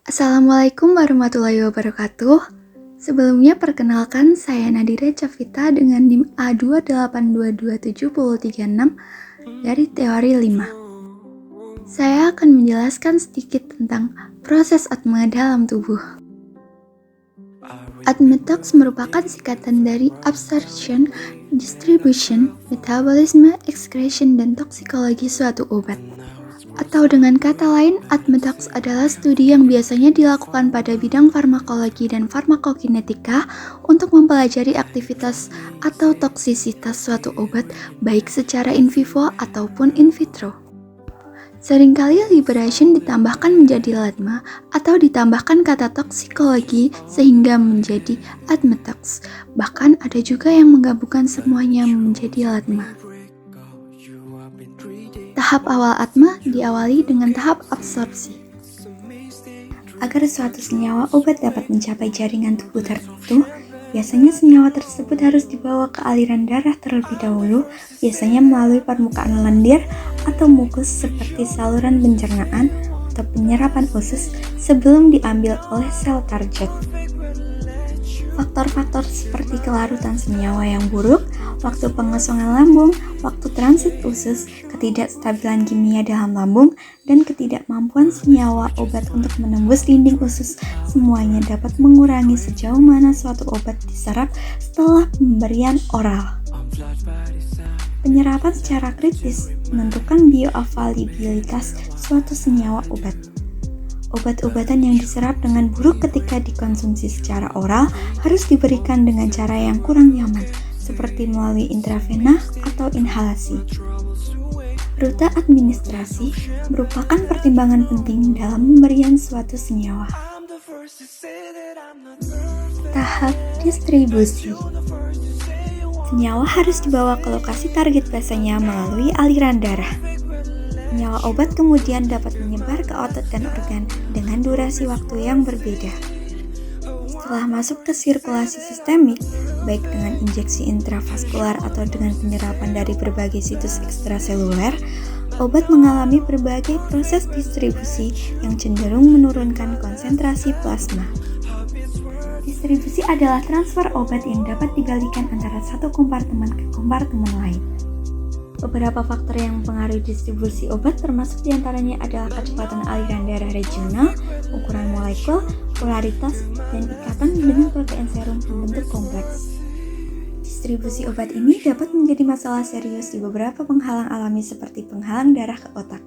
Assalamualaikum warahmatullahi wabarakatuh. Sebelumnya perkenalkan saya Nadira Cavita dengan NIM A2822736 dari teori 5. Saya akan menjelaskan sedikit tentang proses atma dalam tubuh. Admetox merupakan singkatan dari absorption, distribution, metabolisme, excretion, dan toksikologi suatu obat. Atau dengan kata lain, admetox adalah studi yang biasanya dilakukan pada bidang farmakologi dan farmakokinetika untuk mempelajari aktivitas atau toksisitas suatu obat baik secara in vivo ataupun in vitro. Seringkali liberation ditambahkan menjadi latma atau ditambahkan kata toksikologi sehingga menjadi admetox. Bahkan ada juga yang menggabungkan semuanya menjadi latma. Tahap awal atma diawali dengan tahap absorpsi. Agar suatu senyawa obat dapat mencapai jaringan tubuh tertentu, biasanya senyawa tersebut harus dibawa ke aliran darah terlebih dahulu, biasanya melalui permukaan lendir atau mukus seperti saluran pencernaan atau penyerapan usus sebelum diambil oleh sel target. Faktor-faktor seperti kelarutan senyawa yang buruk, waktu pengosongan lambung, waktu transit usus, ketidakstabilan kimia dalam lambung, dan ketidakmampuan senyawa obat untuk menembus dinding usus semuanya dapat mengurangi sejauh mana suatu obat diserap setelah pemberian oral. Penyerapan secara kritis menentukan bioavailabilitas suatu senyawa obat. Obat-obatan yang diserap dengan buruk ketika dikonsumsi secara oral harus diberikan dengan cara yang kurang nyaman, seperti melalui intravena atau inhalasi. Rute administrasi merupakan pertimbangan penting dalam pemberian suatu senyawa. Tahap distribusi. Senyawa harus dibawa ke lokasi target biasanya melalui aliran darah. Senyawa obat kemudian dapat menyebar ke otot dan organ dengan durasi waktu yang berbeda. Setelah masuk ke sirkulasi sistemik, baik dengan injeksi intravaskular atau dengan penyerapan dari berbagai situs ekstraseluler, obat mengalami berbagai proses distribusi yang cenderung menurunkan konsentrasi plasma. Distribusi adalah transfer obat yang dapat dibalikan antara satu kompartemen ke kompartemen lain. Beberapa faktor yang mempengaruhi distribusi obat termasuk diantaranya adalah kecepatan aliran darah regional, ukuran molekul, polaritas, dan ikatan dengan protein serum pembentuk kompleks. Distribusi obat ini dapat menjadi masalah serius di beberapa penghalang alami seperti penghalang darah ke otak.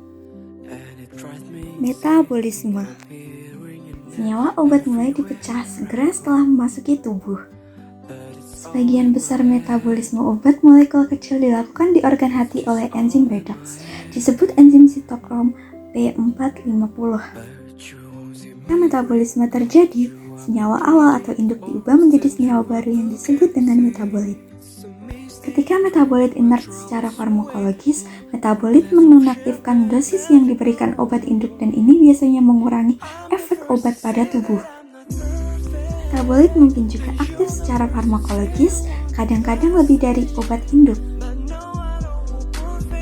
Metabolisme. Senyawa obat mulai dipecah segera setelah memasuki tubuh. Sebagian besar metabolisme obat molekul kecil dilakukan di organ hati oleh enzim redox, disebut enzim sitokrom P450. Ketika metabolisme terjadi, senyawa awal atau induk diubah menjadi senyawa baru yang disebut dengan metabolit. Ketika metabolit inert secara farmakologis, metabolit menonaktifkan dosis yang diberikan obat induk dan ini biasanya mengurangi efek obat pada tubuh. Metabolit mungkin juga aktif secara farmakologis, kadang-kadang lebih dari obat induk.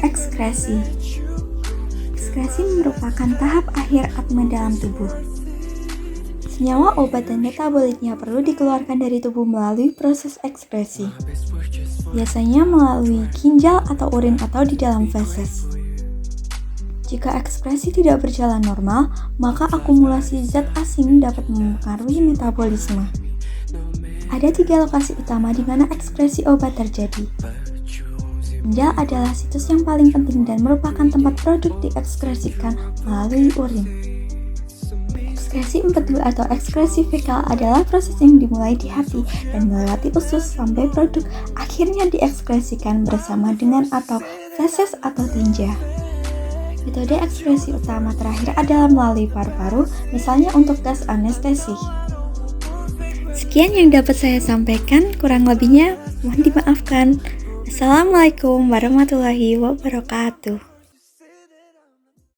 Ekskresi. Ekskresi merupakan tahap akhir atma dalam tubuh. Senyawa obat dan metabolitnya perlu dikeluarkan dari tubuh melalui proses ekskresi. Biasanya melalui ginjal atau urin atau di dalam feses. Jika ekskresi tidak berjalan normal, maka akumulasi zat asing dapat mempengaruhi metabolisme. Ada 3 lokasi utama di mana ekskresi obat terjadi. Ginjal adalah situs yang paling penting dan merupakan tempat produk diekskresikan melalui urin. Ekskresi empedu atau ekskresi fekal adalah proses yang dimulai di hati dan melewati usus sampai produk akhirnya diekskresikan bersama dengan atau feses atau tinja. Metode ekskresi utama terakhir adalah melalui paru-paru, misalnya untuk gas anestesi. Sekian yang dapat saya sampaikan, kurang lebihnya mohon dimaafkan. Assalamualaikum warahmatullahi wabarakatuh.